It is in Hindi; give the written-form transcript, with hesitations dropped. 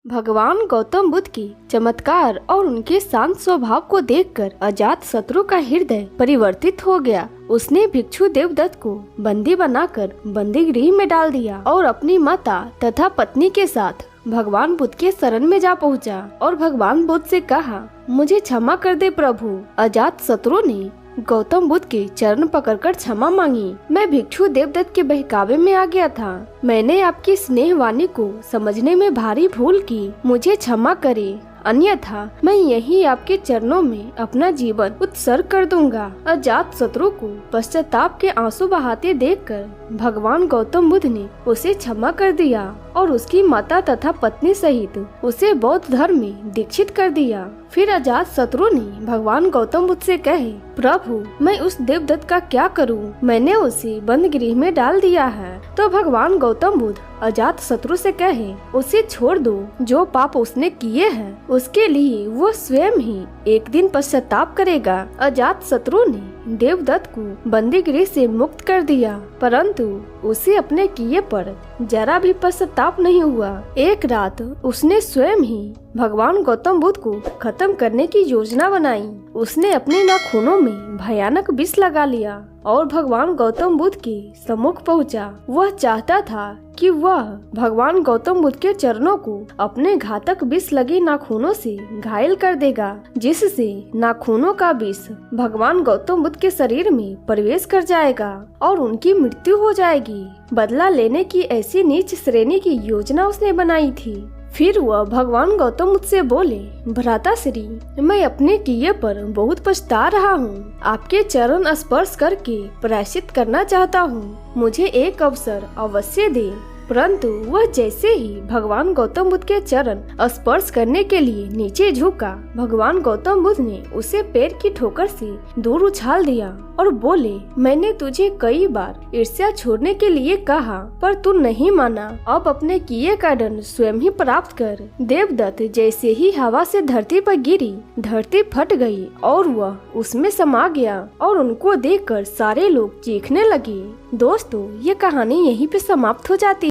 भगवान गौतम बुद्ध की चमत्कार और उनके शांत स्वभाव को देखकर अजातशत्रु का हृदय परिवर्तित हो गया। उसने भिक्षु देवदत्त को बंदी बनाकर बंदी गृह में डाल दिया और अपनी माता तथा पत्नी के साथ भगवान बुद्ध के शरण में जा पहुंचा और भगवान बुद्ध से कहा, मुझे क्षमा कर दे प्रभु। अजातशत्रु ने गौतम बुद्ध के चरण पकड़कर क्षमा मांगी। मैं भिक्षु देवदत्त के बहकावे में आ गया था। मैंने आपकी स्नेह वाणी को समझने में भारी भूल की। मुझे क्षमा करे, अन्यथा मैं यही आपके चरणों में अपना जीवन उत्सर्ग कर दूंगा। अजातशत्रु को पश्चाताप के आंसू बहाते देखकर भगवान गौतम बुद्ध ने उसे क्षमा कर दिया और उसकी माता तथा पत्नी सहित उसे बौद्ध धर्म में दीक्षित कर दिया। फिर अजातशत्रु ने भगवान गौतम बुद्ध से कहे, प्रभु मैं उस देवदत्त का क्या करूं? मैंने उसे बंद गृह में डाल दिया है। तो भगवान गौतम बुद्ध अजातशत्रु से कहे, उसे छोड़ दो। जो पाप उसने किए हैं उसके लिए वो स्वयं ही एक दिन पश्चाताप करेगा। अजातशत्रु ने देवदत्त को बंदी गृह से मुक्त कर दिया, परंतु उसे अपने किए पर जरा भी पश्चाताप नहीं हुआ। एक रात उसने स्वयं ही भगवान गौतम बुद्ध को खत्म करने की योजना बनाई। उसने अपने नाखूनों में भयानक विष लगा लिया और भगवान गौतम बुद्ध के सम्मुख पहुंचा। वह चाहता था कि वह भगवान गौतम बुद्ध के चरणों को अपने घातक विष लगे नाखूनों से घायल कर देगा, जिससे नाखूनों का विष भगवान गौतम बुद्ध के शरीर में प्रवेश कर जाएगा और उनकी मृत्यु हो जाएगी। बदला लेने की ऐसी नीच श्रेणी की योजना उसने बनाई थी। फिर वह भगवान गौतम बुद्ध से बोले, भ्राताश्री, मैं अपने किए पर बहुत पछता रहा हूँ। आपके चरण स्पर्श करके प्रायश्चित करना चाहता हूँ। मुझे एक अवसर अवश्य दे। परंतु वह जैसे ही भगवान गौतम बुद्ध के चरण स्पर्श करने के लिए नीचे झुका, भगवान गौतम बुद्ध ने उसे पैर की ठोकर से दूर उछाल दिया और बोले, मैंने तुझे कई बार ईर्ष्या छोड़ने के लिए कहा, पर तू नहीं माना। अब अपने किए का दंड स्वयं ही प्राप्त कर। देवदत्त जैसे ही हवा से धरती पर गिरी, धरती फट गई और वह उसमें समा गया और उनको देखकर सारे लोग चीखने लगे। दोस्तों, ये कहानी यहीं पे समाप्त हो जाती है।